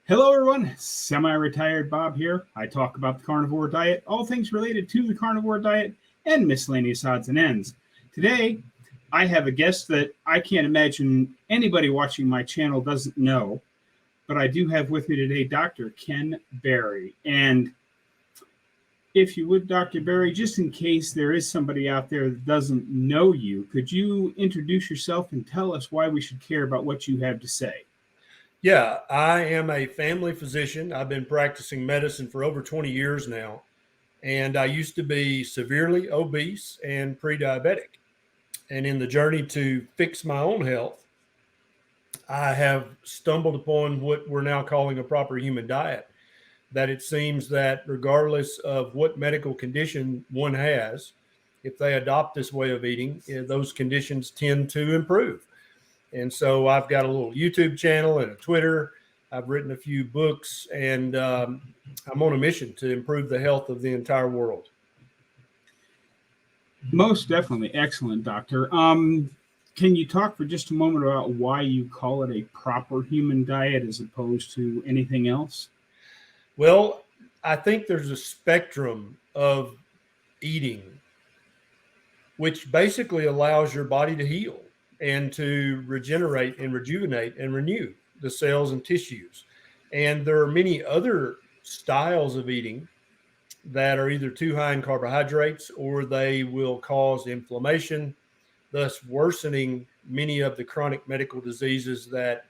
Hello, everyone. Semi-retired Bob here. I talk about the carnivore diet, all things related to the carnivore diet, and miscellaneous odds and ends. Today, I have a guest that I can't imagine anybody watching my channel doesn't know, but I do have with me today Dr. Ken Berry. And if you would, Dr. Berry, just in case there is somebody out there that doesn't know you, could you introduce yourself and tell us why we should care about what you have to say? Yeah, I am a family physician. I've been practicing medicine for over 20 years now, and I used to be severely obese and pre-diabetic. And in the journey to fix my own health, I have stumbled upon what we're now calling a proper human diet. That it seems that regardless of what medical condition one has, if they adopt this way of eating, those conditions tend to improve. And so I've got a little YouTube channel and a Twitter. I've written a few books, and I'm on a mission to improve the health of the entire world. Most definitely. Excellent, Doctor. Can you talk for just a moment about why you call it a proper human diet as opposed to anything else? Well, I think there's a spectrum of eating, which basically allows your body to heal and to regenerate and rejuvenate and renew the cells and tissues. And there are many other styles of eating that are either too high in carbohydrates or they will cause inflammation, thus worsening many of the chronic medical diseases that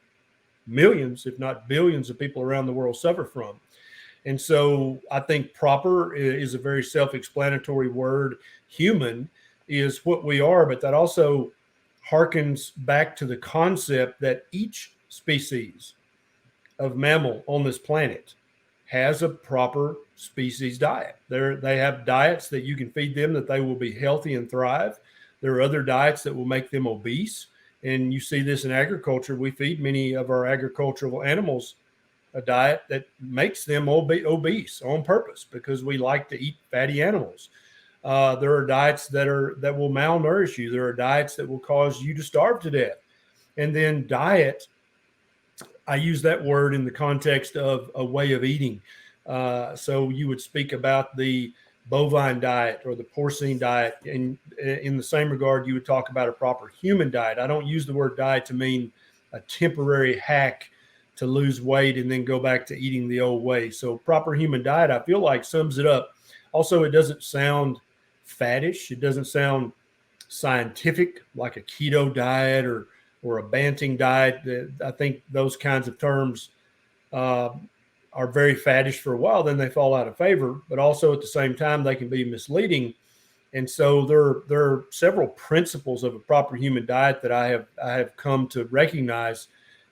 millions, if not billions, of people around the world suffer from. And so I think proper is a very self-explanatory word. Human is what we are, but that also harkens back to the concept that each species of mammal on this planet has a proper species diet. They have diets that you can feed them that they will be healthy and thrive. There are other diets that will make them obese. And you see this in agriculture. We feed many of our agricultural animals a diet that makes them obese on purpose because we like to eat fatty animals. There are diets that will malnourish you. There are diets that will cause you to starve to death. And then diet, I use that word in the context of a way of eating. So you would speak about the bovine diet or the porcine diet. And in the same regard, you would talk about a proper human diet. I don't use the word diet to mean a temporary hack to lose weight and then go back to eating the old way. So proper human diet, I feel like, sums it up. Also, it doesn't sound faddish. It doesn't sound scientific like a keto diet or a Banting diet. I think those kinds of terms are very faddish for a while, then they fall out of favor. But also at the same time, they can be misleading. And so there are several principles of a proper human diet that I have come to recognize.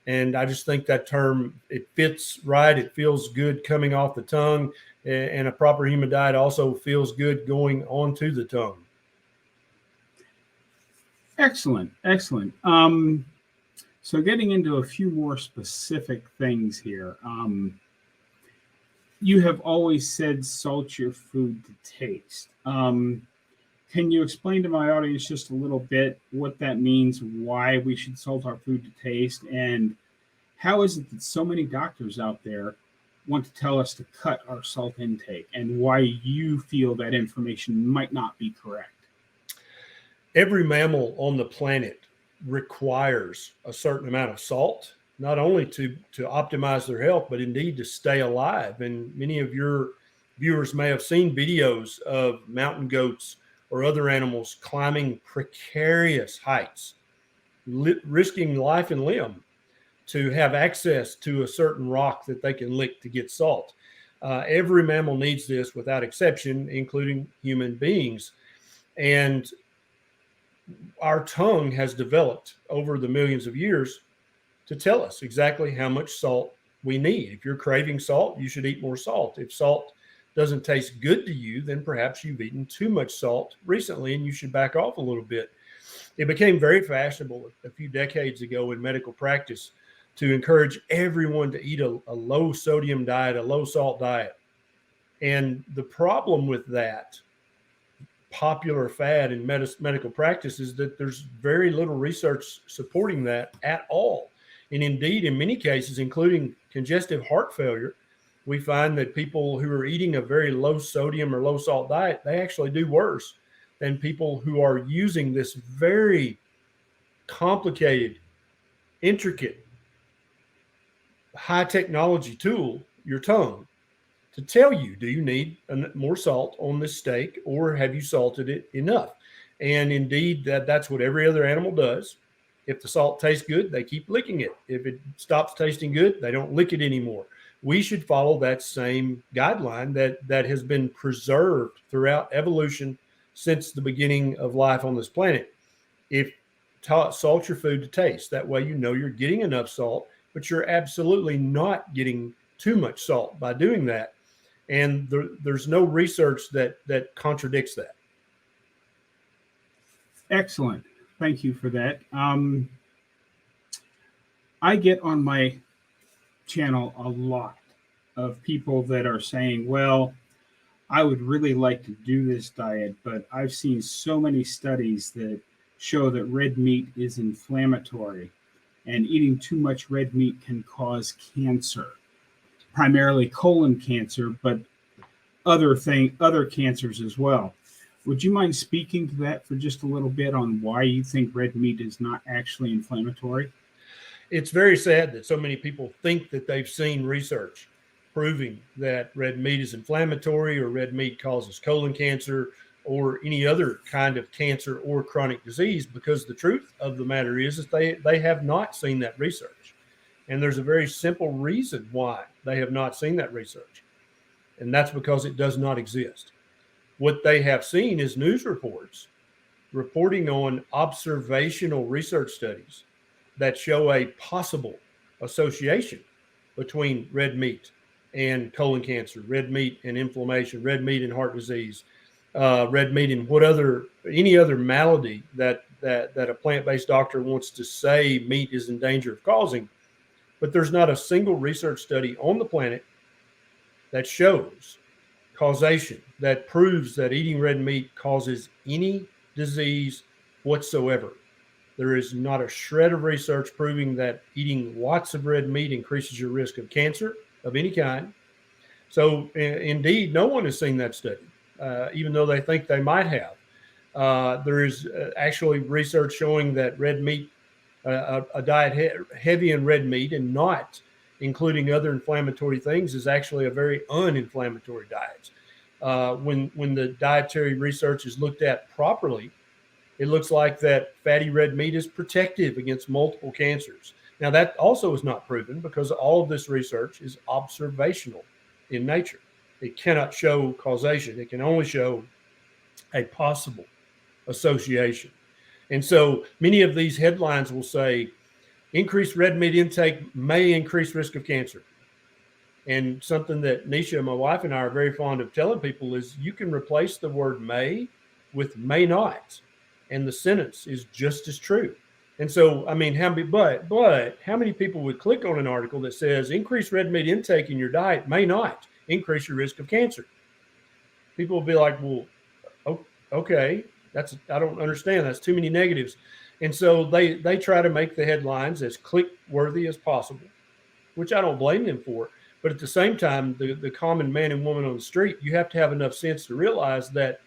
And I just think that term, it fits right. It feels good coming off the tongue. And a proper human diet also feels good going onto the tongue. Excellent. Excellent. So getting into a few more specific things here. You have always said salt your food to taste. Can you explain to my audience just a little bit what that means, why we should salt our food to taste, and how is it that so many doctors out there want to tell us to cut our salt intake, and why you feel that information might not be correct? Every mammal on the planet requires a certain amount of salt, not only to optimize their health, but indeed to stay alive. And many of your viewers may have seen videos of mountain goats or other animals climbing precarious heights, risking life and limb to have access to a certain rock that they can lick to get salt. Every mammal needs this without exception, including human beings. And our tongue has developed over the millions of years to tell us exactly how much salt we need. If you're craving salt, you should eat more salt. If salt doesn't taste good to you, then perhaps you've eaten too much salt recently and you should back off a little bit. It became very fashionable a few decades ago in medical practice to encourage everyone to eat a low sodium diet, a low salt diet. And the problem with that popular fad in medical practice is that there's very little research supporting that at all. And indeed, in many cases, including congestive heart failure, we find that people who are eating a very low sodium or low salt diet, they actually do worse than people who are using this very complicated, intricate, high technology tool, your tongue, to tell you, do you need more salt on this steak, or have you salted it enough? And indeed, that's what every other animal does. If the salt tastes good, they keep licking it. If it stops tasting good, they don't lick it anymore. We should follow that same guideline that has been preserved throughout evolution since the beginning of life on this planet. Salt your food to taste. That way you know you're getting enough salt, but you're absolutely not getting too much salt by doing that. And there's no research that contradicts that. Excellent. Thank you for that. I get on my channel a lot of people that are saying, well, I would really like to do this diet, but I've seen so many studies that show that red meat is inflammatory, and eating too much red meat can cause cancer, primarily colon cancer, but other cancers as well. Would you mind speaking to that for just a little bit on why you think red meat is not actually inflammatory? It's very sad that so many people think that they've seen research proving that red meat is inflammatory, or red meat causes colon cancer, or any other kind of cancer or chronic disease, because the truth of the matter is that they have not seen that research. And there's a very simple reason why they have not seen that research. And that's because it does not exist. What they have seen is news reports reporting on observational research studies that show a possible association between red meat and colon cancer, red meat and inflammation, red meat and heart disease, red meat and any other malady that a plant-based doctor wants to say meat is in danger of causing. But there's not a single research study on the planet that shows causation, that proves that eating red meat causes any disease whatsoever. There is not a shred of research proving that eating lots of red meat increases your risk of cancer of any kind. So indeed, no one has seen that study, even though they think they might have. There is actually research showing that red meat, a diet heavy in red meat and not including other inflammatory things, is actually a very uninflammatory diet. When the dietary research is looked at properly, it looks like that fatty red meat is protective against multiple cancers. Now, that also is not proven, because all of this research is observational in nature. It cannot show causation. It can only show a possible association. And so many of these headlines will say, increased red meat intake may increase risk of cancer. And something that Nisha, my wife, and I are very fond of telling people is you can replace the word may with may not, and the sentence is just as true. And so, I mean, how many people would click on an article that says increased red meat intake in your diet may not increase your risk of cancer? People will be like, well, okay, I don't understand. That's too many negatives. And so they try to make the headlines as click worthy as possible, which I don't blame them for. But at the same time, the common man and woman on the street, you have to have enough sense to realize that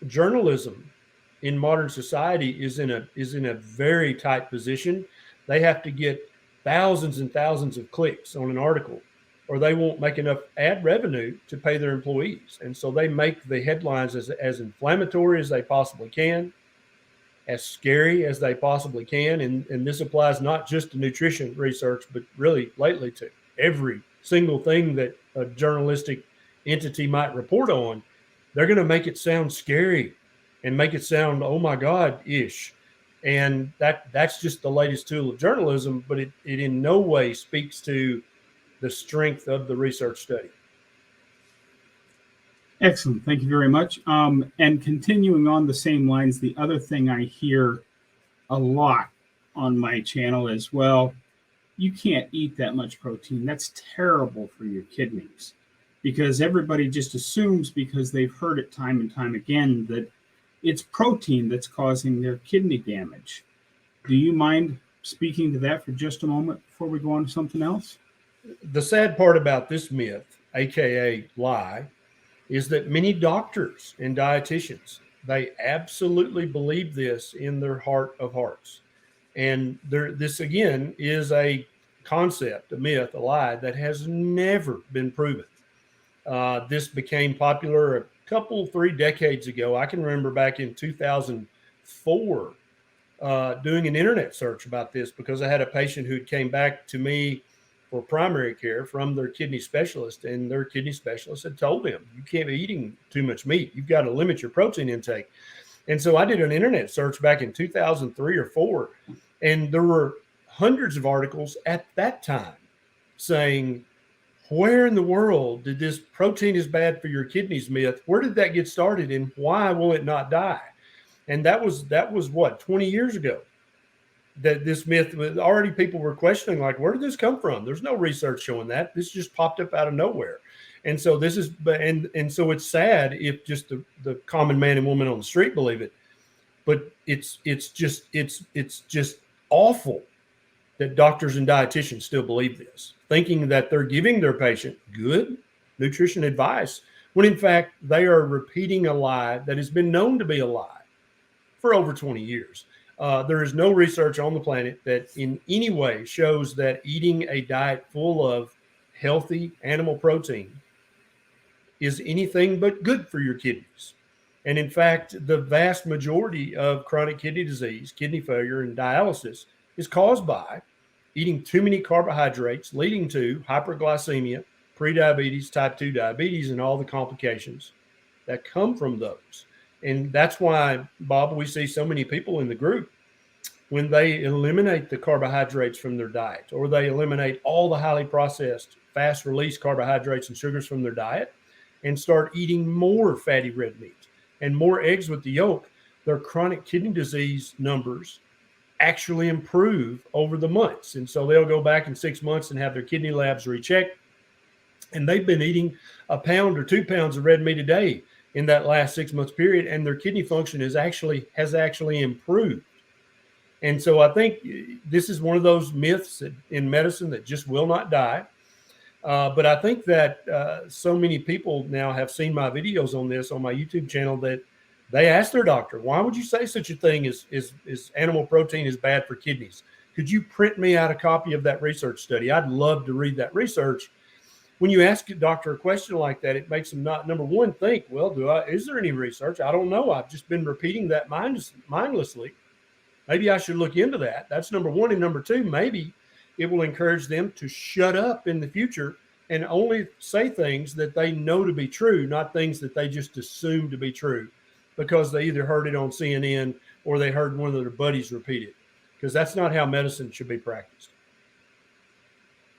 journalism in modern society is in a very tight position. They have to get thousands and thousands of clicks on an article, or they won't make enough ad revenue to pay their employees. And so they make the headlines as inflammatory as they possibly can, as scary as they possibly can. And this applies not just to nutrition research, but really lately to every single thing that a journalistic entity might report on. They're going to make it sound scary and make it sound, oh my God-ish. And that's just the latest tool of journalism, but it in no way speaks to the strength of the research study. Excellent. Thank you very much. And continuing on the same lines, the other thing I hear a lot on my channel is, well, you can't eat that much protein. That's terrible for your kidneys. Because everybody just assumes, because they've heard it time and time again, that it's protein that's causing their kidney damage. Do you mind speaking to that for just a moment before we go on to something else? The sad part about this myth, aka lie, is that many doctors and dietitians, they absolutely believe this in their heart of hearts. And this again is a concept, a myth, a lie that has never been proven. This became popular a couple, 3 decades ago. I can remember back in 2004 doing an internet search about this because I had a patient who came back to me for primary care from their kidney specialist, and their kidney specialist had told them, you can't be eating too much meat. You've got to limit your protein intake. And so I did an internet search back in 2003 or 4, and there were hundreds of articles at that time saying, where in the world did this protein is bad for your kidneys myth? Where did that get started, and why will it not die? And that was what, 20 years ago, that this myth was already, people were questioning, like, where did this come from? There's no research showing that. This just popped up out of nowhere. And so this is, and so it's sad if just the common man and woman on the street believe it, but it's just awful that doctors and dietitians still believe this, thinking that they're giving their patient good nutrition advice, when in fact they are repeating a lie that has been known to be a lie for over 20 years. There is no research on the planet that in any way shows that eating a diet full of healthy animal protein is anything but good for your kidneys. And in fact, the vast majority of chronic kidney disease, kidney failure, and dialysis is caused by eating too many carbohydrates, leading to hyperglycemia, prediabetes, type 2 diabetes, and all the complications that come from those. And that's why, Bob, we see so many people in the group, when they eliminate the carbohydrates from their diet, or they eliminate all the highly processed, fast release carbohydrates and sugars from their diet, and start eating more fatty red meat and more eggs with the yolk, their chronic kidney disease numbers actually improve over the months. And so they'll go back in 6 months and have their kidney labs rechecked, and they've been eating a pound or 2 pounds of red meat a day in that last 6 months period, and their kidney function has actually improved. And so I think this is one of those myths in medicine that just will not die. But I think that so many people now have seen my videos on this on my YouTube channel that they ask their doctor, why would you say such a thing as animal protein is bad for kidneys? Could you print me out a copy of that research study? I'd love to read that research. When you ask a doctor a question like that, it makes them not, number one, think, well, is there any research? I don't know. I've just been repeating that mindlessly. Maybe I should look into that. That's number one. And number two, maybe it will encourage them to shut up in the future and only say things that they know to be true, not things that they just assume to be true because they either heard it on CNN or they heard one of their buddies repeat it, because that's not how medicine should be practiced.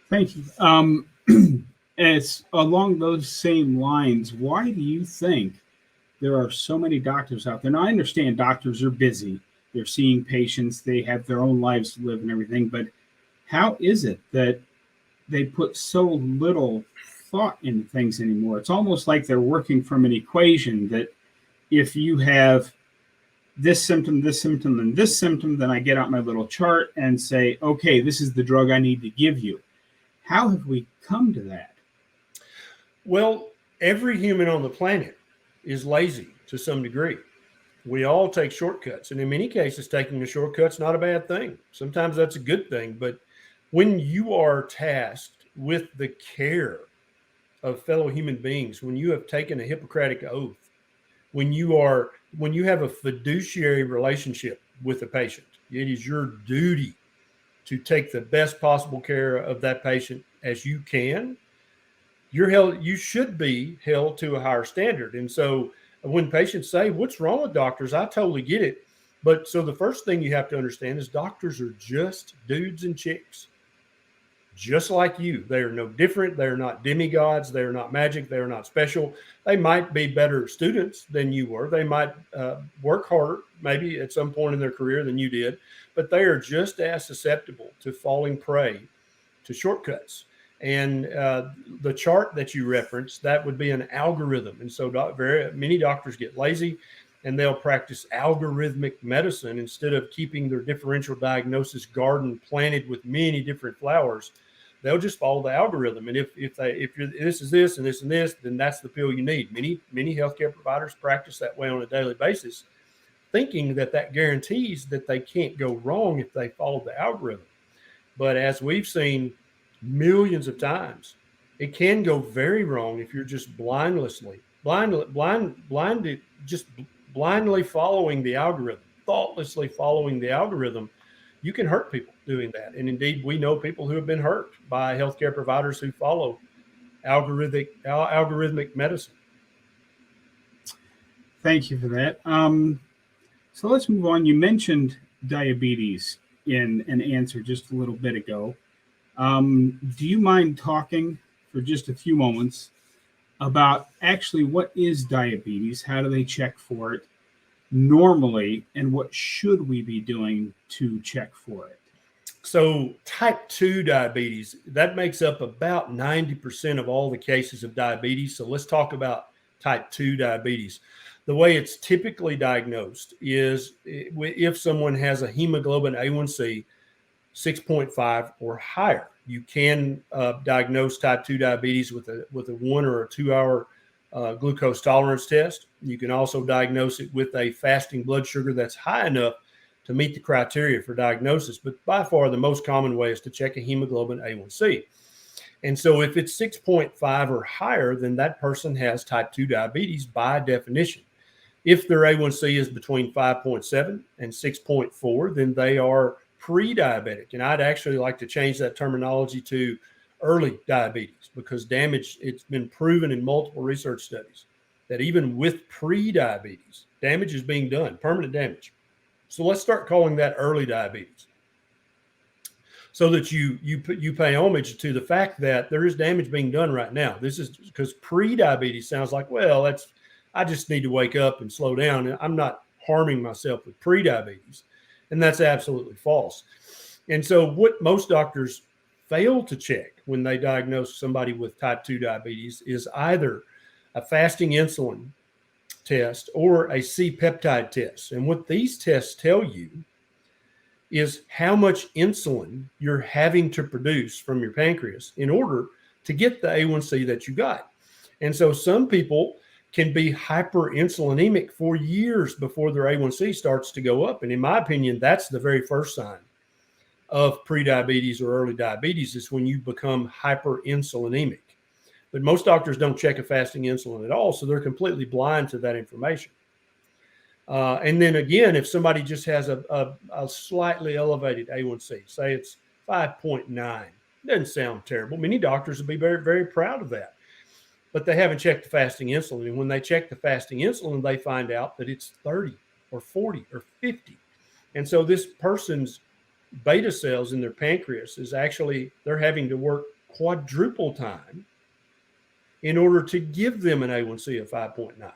Thank you. It's along those same lines. Why do you think there are so many doctors out there? Now, I understand doctors are busy. They're seeing patients. They have their own lives to live and everything. But how is it that they put so little thought into things anymore? It's almost like they're working from an equation that if you have this symptom, and this symptom, then I get out my little chart and say, okay, this is the drug I need to give you. How have we come to that? Well, every human on the planet is lazy to some degree. We all take shortcuts. And in many cases, taking a shortcut's not a bad thing. Sometimes that's a good thing. But when you are tasked with the care of fellow human beings, when you have taken a Hippocratic oath, when you have a fiduciary relationship with a patient, it is your duty to take the best possible care of that patient as you can. You should be held to a higher standard. And so when patients say, what's wrong with doctors? I totally get it. But so the first thing you have to understand is doctors are just dudes and chicks, just like you. They are no different. They are not demigods. They are not magic. They are not special. They might be better students than you were. They might work harder, maybe at some point in their career than you did, but they are just as susceptible to falling prey to shortcuts. And the chart that you referenced, that would be an algorithm. And so very many doctors get lazy. and they'll practice algorithmic medicine instead of keeping their differential diagnosis garden planted with many different flowers. They'll just follow the algorithm. And if you're this is this and this and this, then that's the pill you need. Many healthcare providers practice that way on a daily basis, thinking that guarantees that they can't go wrong if they follow the algorithm. But as we've seen millions of times, it can go very wrong if you're just blindly following the algorithm, thoughtlessly following the algorithm. You can hurt people doing that. And indeed, we know people who have been hurt by healthcare providers who follow algorithmic medicine. Thank you for that. So let's move on. You mentioned diabetes in an answer just a little bit ago. Do you mind talking for just a few moments about actually what is diabetes? How do they check for it normally? And what should we be doing to check for it? So type 2 diabetes, that makes up about 90% of all the cases of diabetes. So let's talk about type 2 diabetes. The way it's typically diagnosed is if someone has a hemoglobin A1C 6.5 or higher. You can diagnose type 2 diabetes with a 1 or a 2 hour glucose tolerance test. You can also diagnose it with a fasting blood sugar that's high enough to meet the criteria for diagnosis. But by far, the most common way is to check a hemoglobin A1C. And so if it's 6.5 or higher, then that person has type 2 diabetes by definition. If their A1C is between 5.7 and 6.4, then they are pre-diabetic. And I'd actually like to change that terminology to early diabetes, because it's been proven in multiple research studies that even with pre-diabetes, damage is being done, permanent damage. So let's start calling that early diabetes, so that you pay homage to the fact that there is damage being done right now. This is because pre-diabetes sounds like, well, I just need to wake up and slow down, and I'm not harming myself with pre-diabetes. And that's absolutely false. And so what most doctors fail to check when they diagnose somebody with type 2 diabetes is either a fasting insulin test or a C-peptide test. And what these tests tell you is how much insulin you're having to produce from your pancreas in order to get the A1C that you got. And so some people can be hyperinsulinemic for years before their A1C starts to go up. And in my opinion, that's the very first sign of prediabetes or early diabetes, is when you become hyperinsulinemic. But most doctors don't check a fasting insulin at all, so they're completely blind to that information. And then again, if somebody just has a slightly elevated A1C, say it's 5.9, doesn't sound terrible. Many doctors would be very, very proud of that. But they haven't checked the fasting insulin. And when they check the fasting insulin, they find out that it's 30 or 40 or 50. And so this person's beta cells in their pancreas is actually, they're having to work quadruple time in order to give them an A1C of 5.9.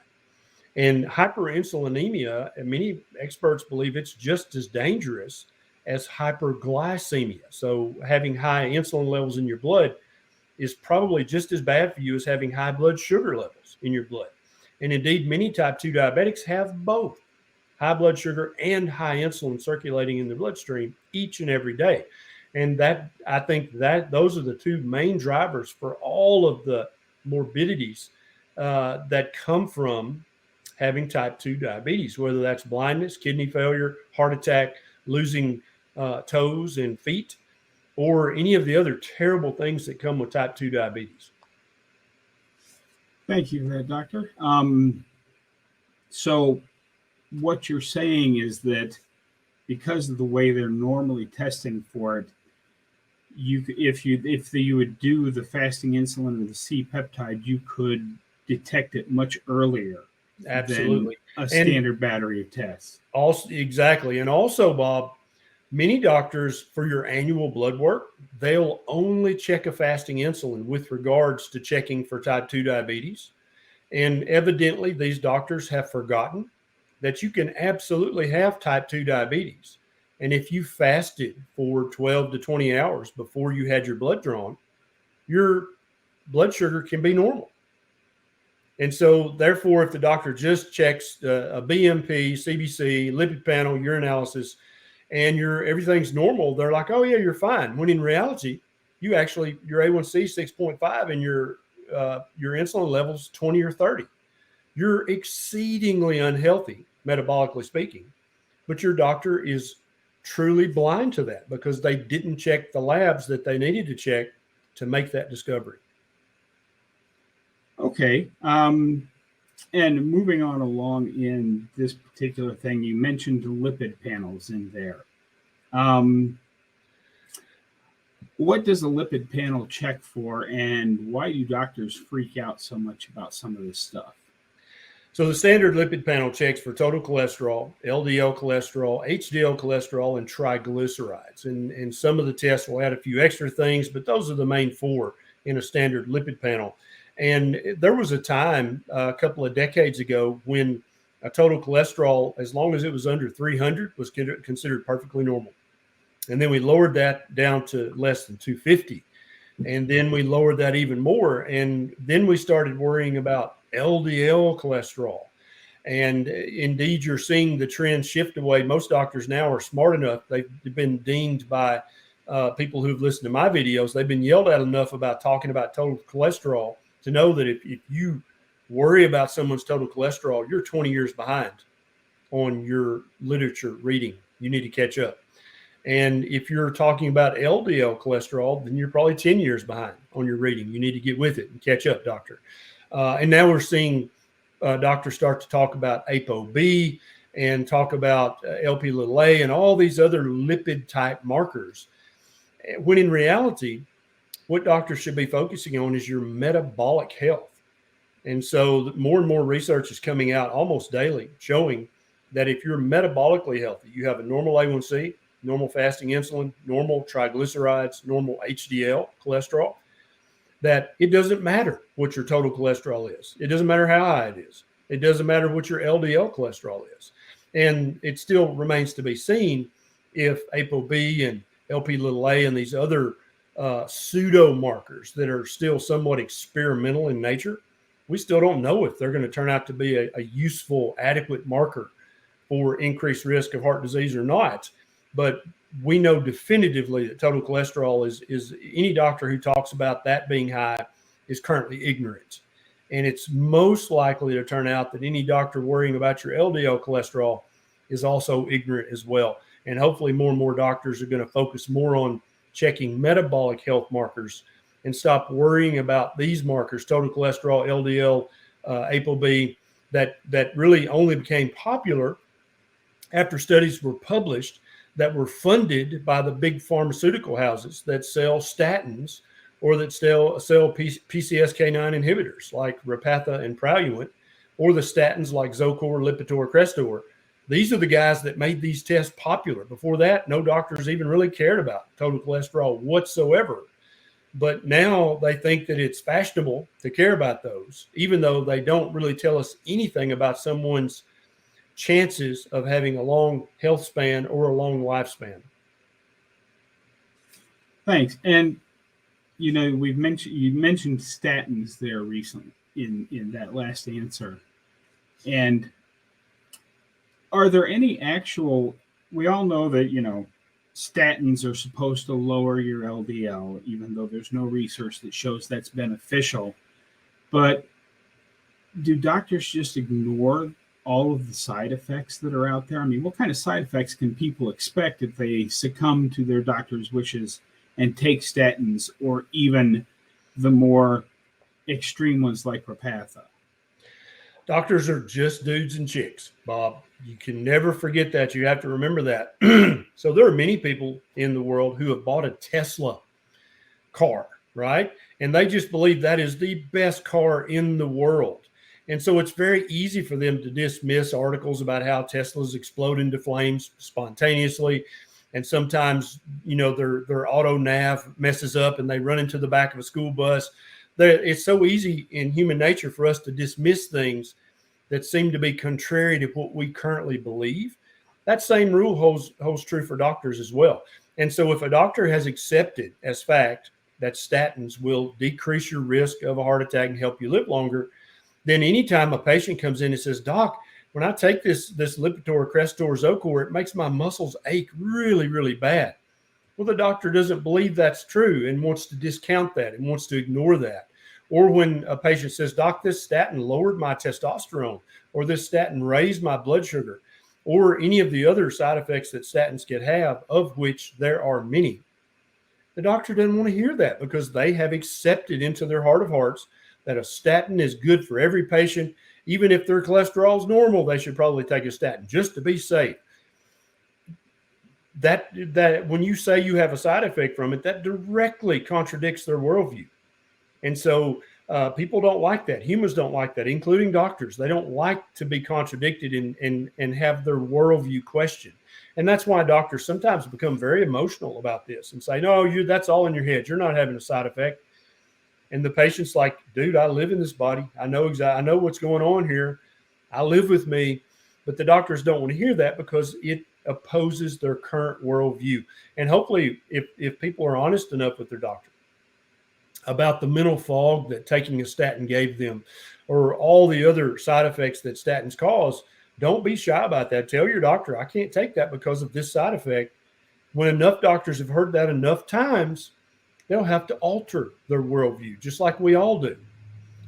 And hyperinsulinemia, and many experts believe it's just as dangerous as hyperglycemia. So having high insulin levels in your blood is probably just as bad for you as having high blood sugar levels in your blood. And indeed, many type 2 diabetics have both high blood sugar and high insulin circulating in the bloodstream each and every day. And that, I think that those are the two main drivers for all of the morbidities that come from having type 2 diabetes, whether that's blindness, kidney failure, heart attack, losing toes and feet, or any of the other terrible things that come with type 2 diabetes. Thank you for that, Doctor. So what you're saying is that because of the way they're normally testing for it, if you would do the fasting insulin or the C-peptide, you could detect it much earlier. Absolutely. Than a standard battery of tests. Also, exactly. And also, Bob, many doctors, for your annual blood work, they'll only check a fasting insulin with regards to checking for type 2 diabetes. And evidently, these doctors have forgotten that you can absolutely have type 2 diabetes. And if you fasted for 12 to 20 hours before you had your blood drawn, your blood sugar can be normal. And so therefore, if the doctor just checks a BMP, CBC, lipid panel, urinalysis, and everything's normal, they're like, oh yeah, you're fine. When in reality, your A1C is 6.5 and your insulin levels 20 or 30. You're exceedingly unhealthy, metabolically speaking, but your doctor is truly blind to that because they didn't check the labs that they needed to check to make that discovery. Okay. And moving on along in this particular thing, you mentioned lipid panels in there. What does a lipid panel check for, and why do doctors freak out so much about some of this stuff? So the standard lipid panel checks for total cholesterol, LDL cholesterol, HDL cholesterol, and triglycerides. And some of the tests will add a few extra things, but those are the main four in a standard lipid panel. And there was a time a couple of decades ago when a total cholesterol, as long as it was under 300, was considered perfectly normal. And then we lowered that down to less than 250. And then we lowered that even more. And then we started worrying about LDL cholesterol. And indeed, you're seeing the trend shift away. Most doctors now are smart enough. They've been dinged by people who've listened to my videos. They've been yelled at enough about talking about total cholesterol to know that if you worry about someone's total cholesterol, you're 20 years behind on your literature reading. You need to catch up. And if you're talking about LDL cholesterol, then you're probably 10 years behind on your reading. You need to get with it and catch up, doctor. And now we're seeing doctors start to talk about ApoB and talk about Lp(a) and all these other lipid type markers. When in reality, what doctors should be focusing on is your metabolic health. And so more and more research is coming out almost daily showing that if you're metabolically healthy, you have a normal A1C, normal fasting insulin, normal triglycerides, normal HDL cholesterol, that it doesn't matter what your total cholesterol is. It doesn't matter how high it is. It doesn't matter what your LDL cholesterol is. And it still remains to be seen if ApoB and Lp(a) and these other pseudo markers that are still somewhat experimental in nature, we still don't know if they're going to turn out to be a useful, adequate marker for increased risk of heart disease or not. But we know definitively that total cholesterol is any doctor who talks about that being high is currently ignorant. And it's most likely to turn out that any doctor worrying about your LDL cholesterol is also ignorant as well. And hopefully more and more doctors are going to focus more on checking metabolic health markers and stop worrying about these markers, total cholesterol, LDL, ApoB, that really only became popular after studies were published that were funded by the big pharmaceutical houses that sell statins or that sell PCSK9 inhibitors like Repatha and Praluent, or the statins like Zocor, Lipitor, Crestor. These are the guys that made these tests popular. Before that, no doctors even really cared about total cholesterol whatsoever. But now they think that it's fashionable to care about those, even though they don't really tell us anything about someone's chances of having a long health span or a long lifespan. Thanks. And you mentioned statins there recently in that last answer. And are there any actual, we all know that, statins are supposed to lower your LDL, even though there's no research that shows that's beneficial. But do doctors just ignore all of the side effects that are out there? I mean, what kind of side effects can people expect if they succumb to their doctor's wishes and take statins, or even the more extreme ones like Repatha? Doctors are just dudes and chicks, Bob. You can never forget that. You have to remember that. So there are many people in the world who have bought a Tesla car, right? And they just believe that is the best car in the world. And so it's very easy for them to dismiss articles about how Teslas explode into flames spontaneously. And sometimes, their auto nav messes up and they run into the back of a school bus. It's so easy in human nature for us to dismiss things that seem to be contrary to what we currently believe. That same rule holds true for doctors as well. And so if a doctor has accepted as fact that statins will decrease your risk of a heart attack and help you live longer, then anytime a patient comes in and says, Doc, when I take this Lipitor, Crestor, Zocor, it makes my muscles ache really, really bad. Well, the doctor doesn't believe that's true and wants to discount that and wants to ignore that. Or when a patient says, Doc, this statin lowered my testosterone, or this statin raised my blood sugar, or any of the other side effects that statins could have, of which there are many, the doctor doesn't want to hear that because they have accepted into their heart of hearts that a statin is good for every patient. Even if their cholesterol is normal, they should probably take a statin just to be safe. That when you say you have a side effect from it, that directly contradicts their worldview. And so people don't like that. Humans don't like that, including doctors. They don't like to be contradicted and have their worldview questioned. And that's why doctors sometimes become very emotional about this and say, no, that's all in your head. You're not having a side effect. And the patient's like, dude, I live in this body. I know what's going on here. I live with me. But the doctors don't want to hear that because it opposes their current worldview. And hopefully, if people are honest enough with their doctor about the mental fog that taking a statin gave them, or all the other side effects that statins cause, don't be shy about that. Tell your doctor, I can't take that because of this side effect. When enough doctors have heard that enough times, they'll have to alter their worldview, just like we all do.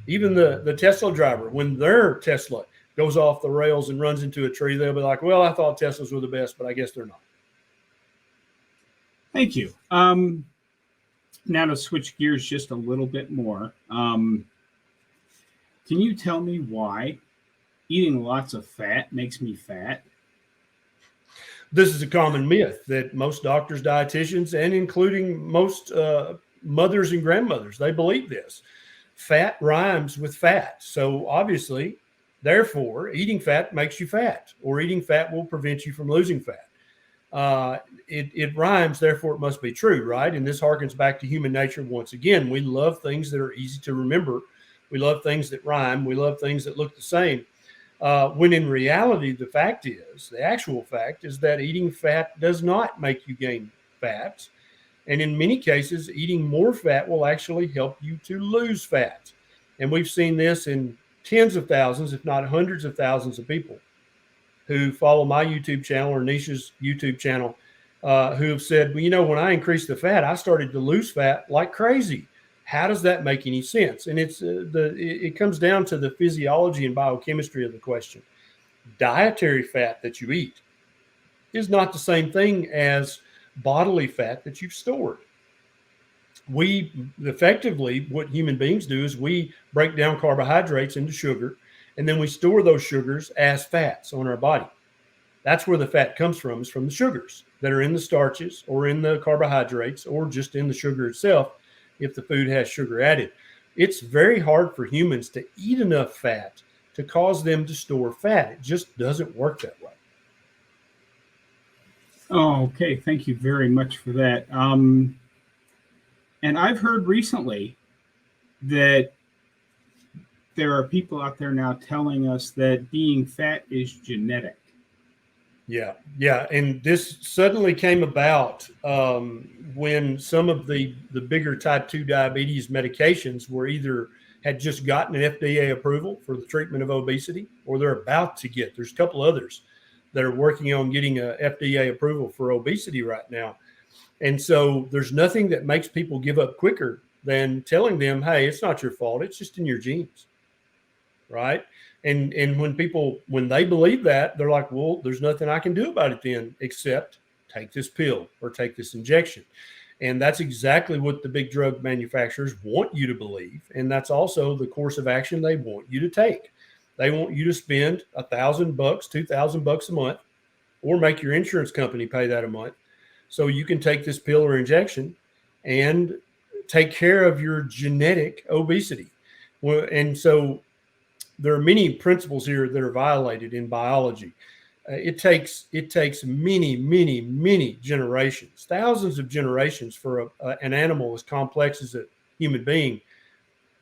Even the Tesla driver, when their Tesla goes off the rails and runs into a tree, they'll be like, well, I thought Teslas were the best, but I guess they're not. Thank you. Now to switch gears just a little bit more. Can you tell me why eating lots of fat makes me fat? This is a common myth that most doctors, dietitians, and including most mothers and grandmothers, they believe this. Fat rhymes with fat. So obviously, therefore, eating fat makes you fat, or eating fat will prevent you from losing fat. It rhymes, therefore it must be true, right? And this harkens back to human nature once again. We love things that are easy to remember. We love things that rhyme. We love things that look the same. When in reality, the actual fact is that eating fat does not make you gain fat. And in many cases, eating more fat will actually help you to lose fat. And we've seen this in tens of thousands, if not hundreds of thousands of people who follow my YouTube channel or Nisha's YouTube channel, who have said, well, when I increased the fat, I started to lose fat like crazy. How does that make any sense? And it comes down to the physiology and biochemistry of the question. Dietary fat that you eat is not the same thing as bodily fat that you've stored. We effectively, what human beings do is we break down carbohydrates into sugar, and then we store those sugars as fats on our body. That's where the fat comes from, is from the sugars that are in the starches or in the carbohydrates or just in the sugar itself if the food has sugar added. It's very hard for humans to eat enough fat to cause them to store fat. It just doesn't work that way. Oh, okay. Thank you very much for that. And I've heard recently that there are people out there now telling us that being fat is genetic. Yeah. And this suddenly came about when some of the bigger type 2 diabetes medications had just gotten an FDA approval for the treatment of obesity, or they're about to get. There's a couple others that are working on getting a FDA approval for obesity right now. And so there's nothing that makes people give up quicker than telling them, hey, it's not your fault. It's just in your genes. Right. And when they believe that, they're like, well, there's nothing I can do about it then except take this pill or take this injection. And that's exactly what the big drug manufacturers want you to believe. And that's also the course of action they want you to take. They want you to spend $1,000, $2,000 a month, or make your insurance company pay that a month, so you can take this pill or injection and take care of your genetic obesity. And so there are many principles here that are violated in biology. It takes many generations, thousands of generations for an animal as complex as a human being,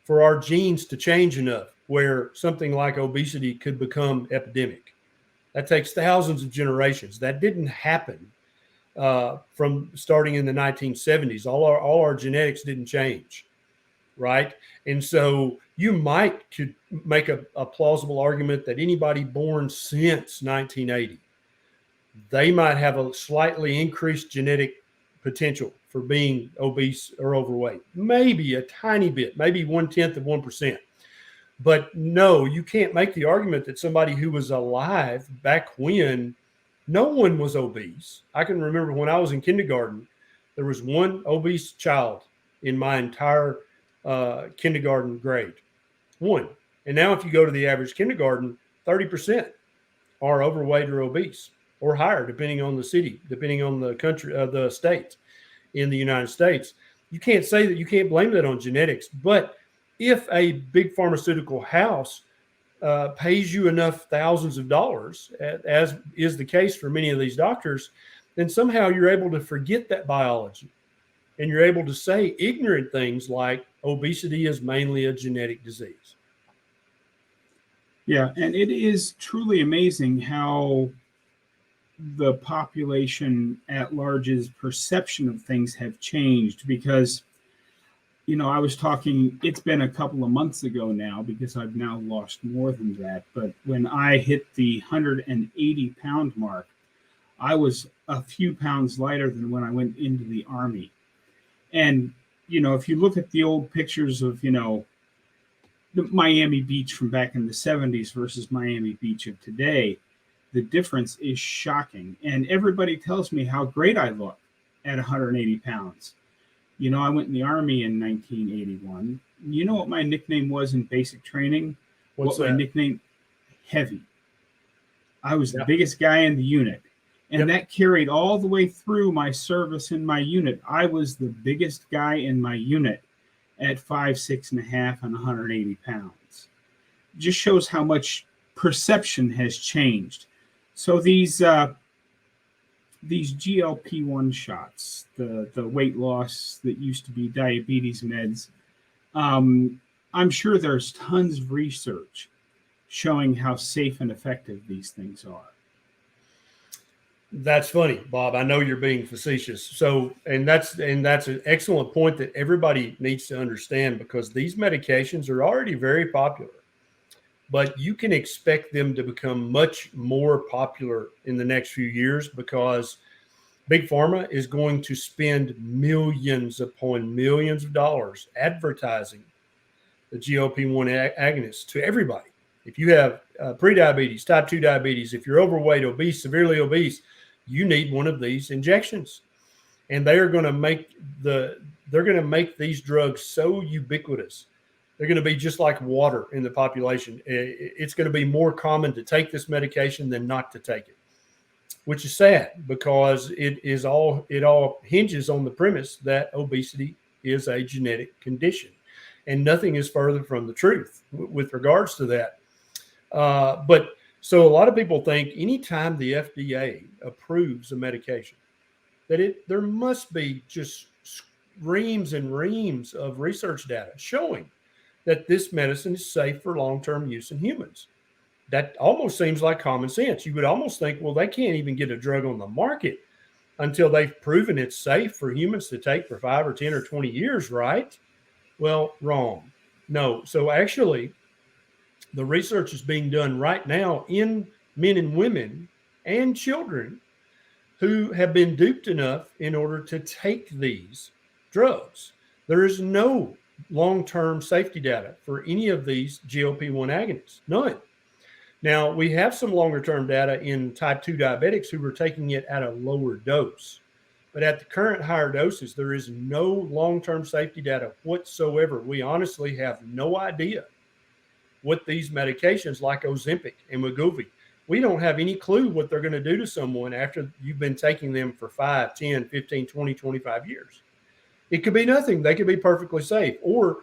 for our genes to change enough where something like obesity could become epidemic. That takes thousands of generations. That didn't happen from starting in the 1970s. All our genetics didn't change. right? And so you could make a plausible argument that anybody born since 1980, they might have a slightly increased genetic potential for being obese or overweight, maybe a tiny bit, maybe 0.1%. But no, you can't make the argument that somebody who was alive back when no one was obese. I can remember when I was in kindergarten, there was one obese child in my entire kindergarten grade. One. And now if you go to the average kindergarten, 30% are overweight or obese, or higher, depending on the city, depending on the country, the state in the United States. You can't say that, you can't blame that on genetics. But if a big pharmaceutical house pays you enough thousands of dollars, as is the case for many of these doctors, then somehow you're able to forget that biology. And you're able to say ignorant things like obesity is mainly a genetic disease. Yeah, and it is truly amazing how the population at large's perception of things have changed, because I was talking, it's been a couple of months ago now, because I've now lost more than that. But when I hit the 180-pound mark, I was a few pounds lighter than when I went into the Army. And, if you look at the old pictures of, the Miami Beach from back in the 70s versus Miami Beach of today, the difference is shocking. And everybody tells me how great I look at 180 pounds. I went in the Army in 1981. You know what my nickname was in basic training? What's my that? nickname? Heavy. I was the biggest guy in the unit. And that carried all the way through my service in my unit. I was the biggest guy in my unit at 5'6.5" and 180 pounds. Just shows how much perception has changed. So these GLP-1 shots, the weight loss that used to be diabetes meds, I'm sure there's tons of research showing how safe and effective these things are. That's funny, Bob. I know you're being facetious. So, and that's an excellent point that everybody needs to understand, because these medications are already very popular, but you can expect them to become much more popular in the next few years, because Big Pharma is going to spend millions upon millions of dollars advertising the GLP-1 agonists to everybody. If you have prediabetes, type 2 diabetes, if you're overweight, obese, severely obese, you need one of these injections. And they're going to make these drugs so ubiquitous. They're going to be just like water in the population. It's going to be more common to take this medication than not to take it, which is sad, because it all hinges on the premise that obesity is a genetic condition, and nothing is further from the truth with regards to that. But so a lot of people think anytime the FDA approves a medication, that there must be just reams and reams of research data showing that this medicine is safe for long-term use in humans. That almost seems like common sense. You would almost think, well, they can't even get a drug on the market until they've proven it's safe for humans to take for 5 or 10 or 20 years, right? Well, wrong. No. So actually, the research is being done right now in men and women and children who have been duped enough in order to take these drugs. There is no long-term safety data for any of these GLP-1 agonists, none. Now, we have some longer-term data in type 2 diabetics who were taking it at a lower dose. But at the current higher doses, there is no long-term safety data whatsoever. We honestly have no idea what these medications like Ozempic and Wegovy, we don't have any clue what they're going to do to someone after you've been taking them for 5, 10, 15, 20, 25 years. It could be nothing. They could be perfectly safe. Or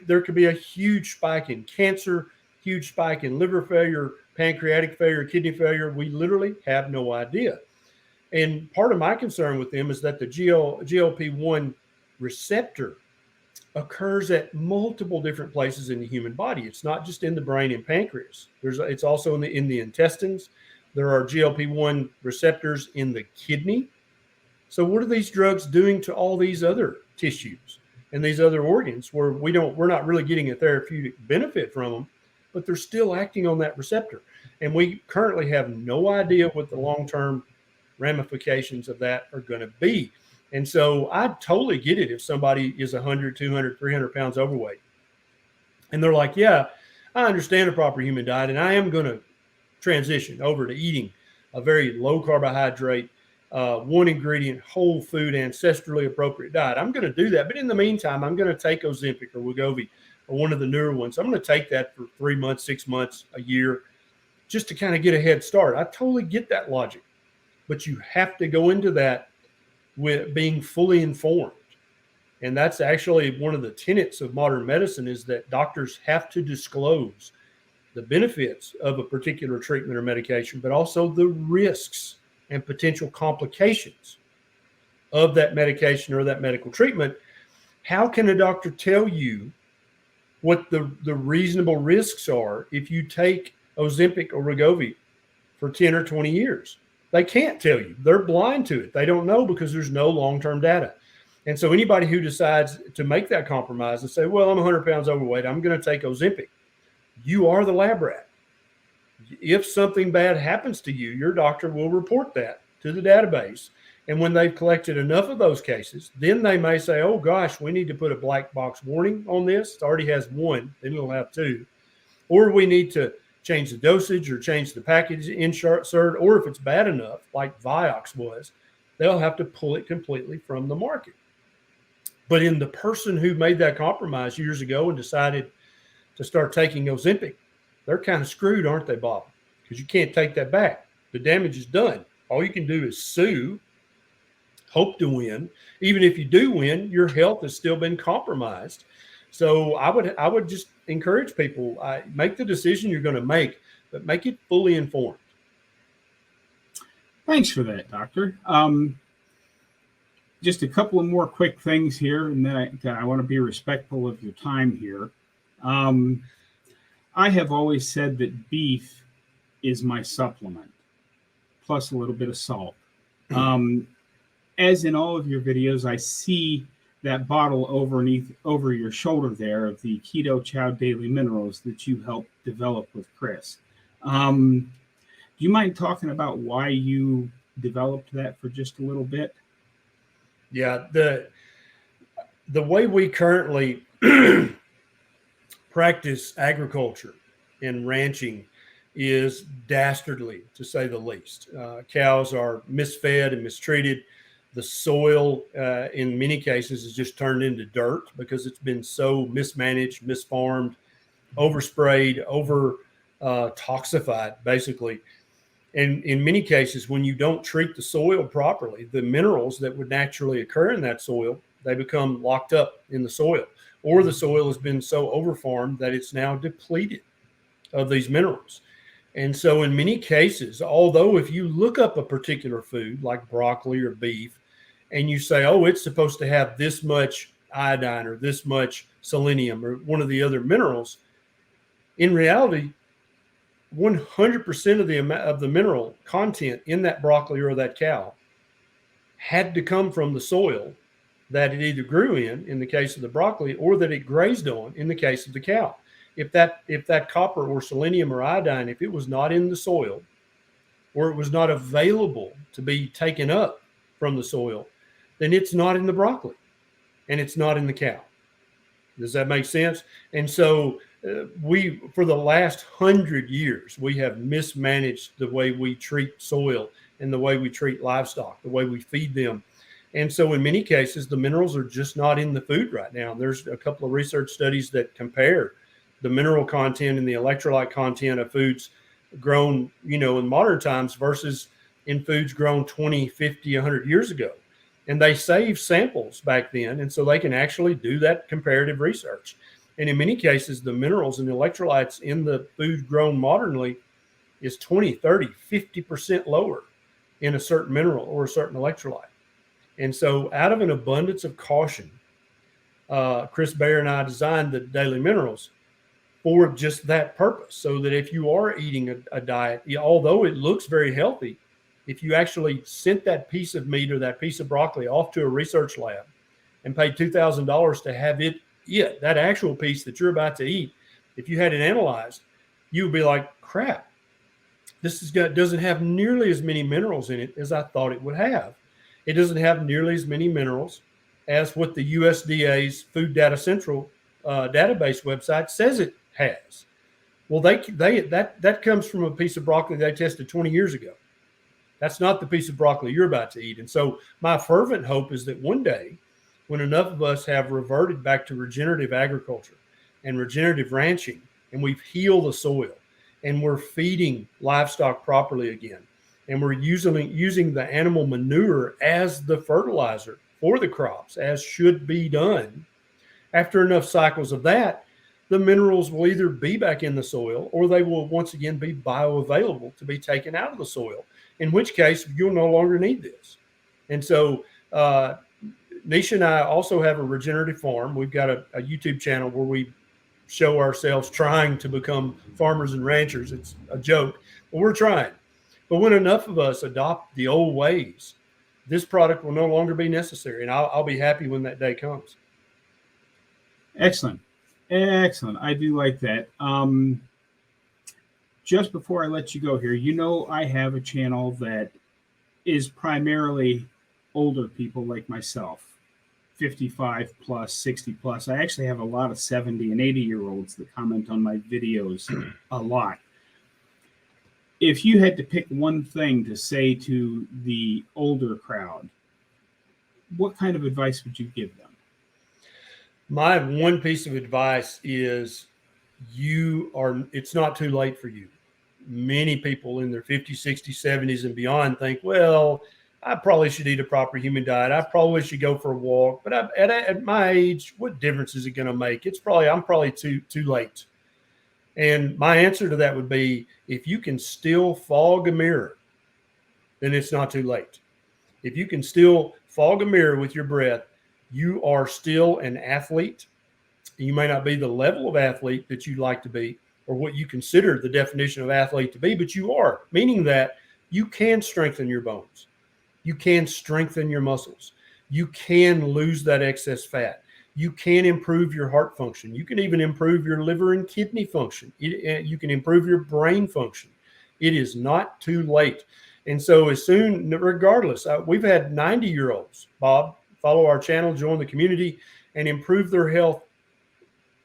there could be a huge spike in cancer, huge spike in liver failure, pancreatic failure, kidney failure. We literally have no idea. And part of my concern with them is that the GLP-1 receptor occurs at multiple different places in the human body. It's not just in the brain and pancreas. It's also in the intestines. There are GLP-1 receptors in the kidney. So what are these drugs doing to all these other tissues? and these other organs where we're not really getting a therapeutic benefit from them, but they're still acting on that receptor. And we currently have no idea what the long-term ramifications of that are going to be. And so I totally get it if somebody is 100, 200, 300 pounds overweight. And they're like, yeah, I understand a proper human diet, and I am going to transition over to eating a very low carbohydrate, one ingredient, whole food, ancestrally appropriate diet. I'm going to do that. But in the meantime, I'm going to take Ozempic or Wegovy or one of the newer ones. I'm going to take that for 3 months, 6 months, a year, just to kind of get a head start. I totally get that logic. But you have to go into that with being fully informed. And that's actually one of the tenets of modern medicine, is that doctors have to disclose the benefits of a particular treatment or medication, but also the risks and potential complications of that medication or that medical treatment. How can a doctor tell you what the reasonable risks are if you take Ozempic or Wegovy for 10 or 20 years? They can't tell you. They're blind to it. They don't know because there's no long-term data. And so anybody who decides to make that compromise and say, well, I'm 100 pounds overweight, I'm going to take Ozempic, you are the lab rat. If something bad happens to you, your doctor will report that to the database. And when they've collected enough of those cases, then they may say, oh, gosh, we need to put a black box warning on this. It already has one, then it'll have two. Or we need to change the dosage or change the package insert, or if it's bad enough, like Vioxx was, they'll have to pull it completely from the market. But in the person who made that compromise years ago and decided to start taking Ozempic, they're kind of screwed, aren't they, Bob? Because you can't take that back. The damage is done. All you can do is sue, hope to win. Even if you do win, your health has still been compromised. So I would just encourage people, make the decision you're going to make, but make it fully informed. Thanks for that, Doctor. Just a couple of more quick things here, and then I want to be respectful of your time here. I have always said that beef is my supplement, plus a little bit of salt. As in all of your videos, I see that bottle over your shoulder there of the Keto Chow Daily Minerals that you helped develop with Chris. Do you mind talking about why you developed that for just a little bit? Yeah, the way we currently practice agriculture and ranching is dastardly, to say the least. Cows are misfed and mistreated. The soil, in many cases, is just turned into dirt because it's been so mismanaged, misfarmed, oversprayed, toxified, basically. And in many cases, when you don't treat the soil properly, the minerals that would naturally occur in that soil, they become locked up in the soil. Or the soil has been so overfarmed that it's now depleted of these minerals. And so in many cases, although if you look up a particular food like broccoli or beef, and you say, oh, it's supposed to have this much iodine or this much selenium or one of the other minerals, in reality, 100% of the mineral content in that broccoli or that cow had to come from the soil that it either grew in the case of the broccoli, or that it grazed on in the case of the cow. If that copper or selenium or iodine, if it was not in the soil, or it was not available to be taken up from the soil, then it's not in the broccoli and it's not in the cow. Does that make sense? And so for the last 100 years, we have mismanaged the way we treat soil and the way we treat livestock, the way we feed them. And so in many cases, the minerals are just not in the food right now. There's a couple of research studies that compare the mineral content and the electrolyte content of foods grown, in modern times versus in foods grown 20, 50, 100 years ago. And they save samples back then. And so they can actually do that comparative research. And in many cases, the minerals and the electrolytes in the food grown modernly is 20, 30, 50% lower in a certain mineral or a certain electrolyte. And so out of an abundance of caution, Chris Baer and I designed the Daily Minerals for just that purpose, so that if you are eating a diet, although it looks very healthy, if you actually sent that piece of meat or that piece of broccoli off to a research lab and paid $2,000 to have that actual piece that you're about to eat, if you had it analyzed, you would be like, crap, doesn't have nearly as many minerals in it as I thought it would have. It doesn't have nearly as many minerals as what the USDA's Food Data Central database website says it has. Well, that comes from a piece of broccoli they tested 20 years ago. That's not the piece of broccoli you're about to eat. And so my fervent hope is that one day, when enough of us have reverted back to regenerative agriculture and regenerative ranching, and we've healed the soil, and we're feeding livestock properly again, and we're using the animal manure as the fertilizer for the crops, as should be done, after enough cycles of that, the minerals will either be back in the soil or they will once again be bioavailable to be taken out of the soil, in which case you'll no longer need this. And so Nisha and I also have a regenerative farm. We've got a YouTube channel where we show ourselves trying to become farmers and ranchers. It's a joke, but we're trying. But when enough of us adopt the old ways, this product will no longer be necessary. And I'll be happy when that day comes. Excellent. Excellent. I do like that. Just before I let you go here, I have a channel that is primarily older people like myself, 55 plus, 60 plus. I actually have a lot of 70 and 80-year-olds that comment on my videos a lot. If you had to pick one thing to say to the older crowd, what kind of advice would you give them? My one piece of advice is it's not too late for you. Many people in their 50s, 60s, 70s and beyond think, well, I probably should eat a proper human diet. I probably should go for a walk. But at my age, what difference is it going to make? I'm probably too late. And my answer to that would be, if you can still fog a mirror, then it's not too late. If you can still fog a mirror with your breath, you are still an athlete. You may not be the level of athlete that you'd like to be, or what you consider the definition of athlete to be, but you are, meaning that you can strengthen your bones. You can strengthen your muscles. You can lose that excess fat. You can improve your heart function. You can even improve your liver and kidney function. You can improve your brain function. It is not too late. And so regardless, we've had 90-year-olds, Bob, follow our channel, join the community, and improve their health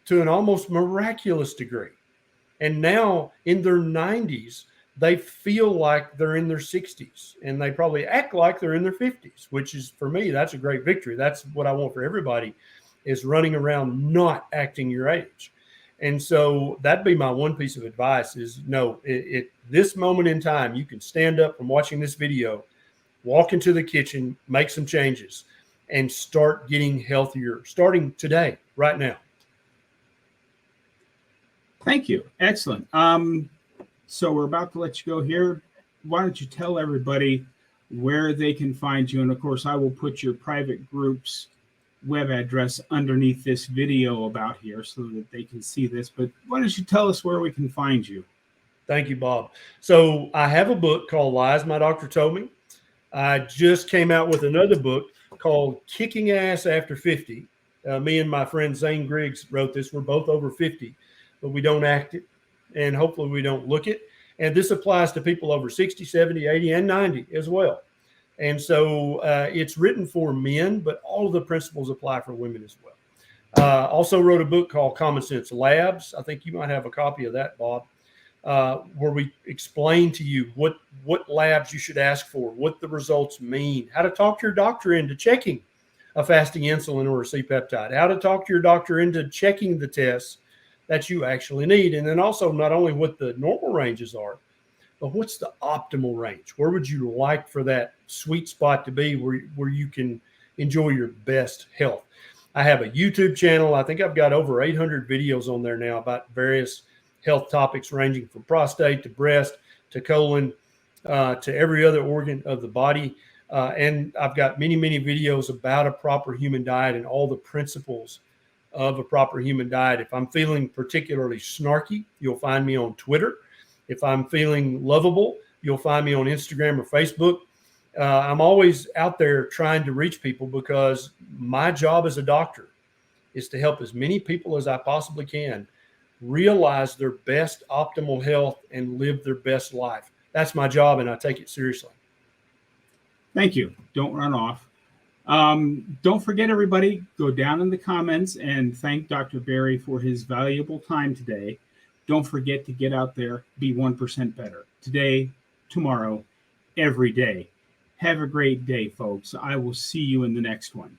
to an almost miraculous degree. And now in their 90s, they feel like they're in their 60s, and they probably act like they're in their 50s, which is, for me, that's a great victory. That's what I want for everybody, is running around not acting your age. And so that'd be my one piece of advice is, this moment in time, you can stand up from watching this video, walk into the kitchen, make some changes, and start getting healthier, starting today, right now. Thank you. Excellent. So we're about to let you go here. Why don't you tell everybody where they can find you? And of course, I will put your private group's web address underneath this video about here so that they can see this. But why don't you tell us where we can find you? Thank you, Bob. So I have a book called Lies My Doctor Told Me. I just came out with another book called Kicking Ass After 50. Me and my friend Zane Griggs wrote this. We're both over 50, but we don't act it. And hopefully we don't look it. And this applies to people over 60, 70, 80, and 90 as well. And so it's written for men, but all of the principles apply for women as well. Also wrote a book called Common Sense Labs. I think you might have a copy of that, Bob, where we explain to you what labs you should ask for, what the results mean, how to talk your doctor into checking a fasting insulin or a C-peptide, how to talk your doctor into checking the tests that you actually need. And then also not only what the normal ranges are, but what's the optimal range? Where would you like for that sweet spot to be where you can enjoy your best health? I have a YouTube channel. I think I've got over 800 videos on there now about various health topics ranging from prostate to breast to colon to every other organ of the body. And I've got many, many videos about a proper human diet and all the principles of a proper human diet. If I'm feeling particularly snarky, you'll find me on Twitter. If I'm feeling lovable, you'll find me on Instagram or Facebook. I'm always out there trying to reach people because my job as a doctor is to help as many people as I possibly can realize their best optimal health and live their best life. That's my job, and I take it seriously. Thank you. Don't run off. Don't forget, everybody, go down in the comments and thank Dr. Berry for his valuable time today. Don't forget to get out there, be 1% better today, tomorrow, every day. Have a great day, folks. I will see you in the next one.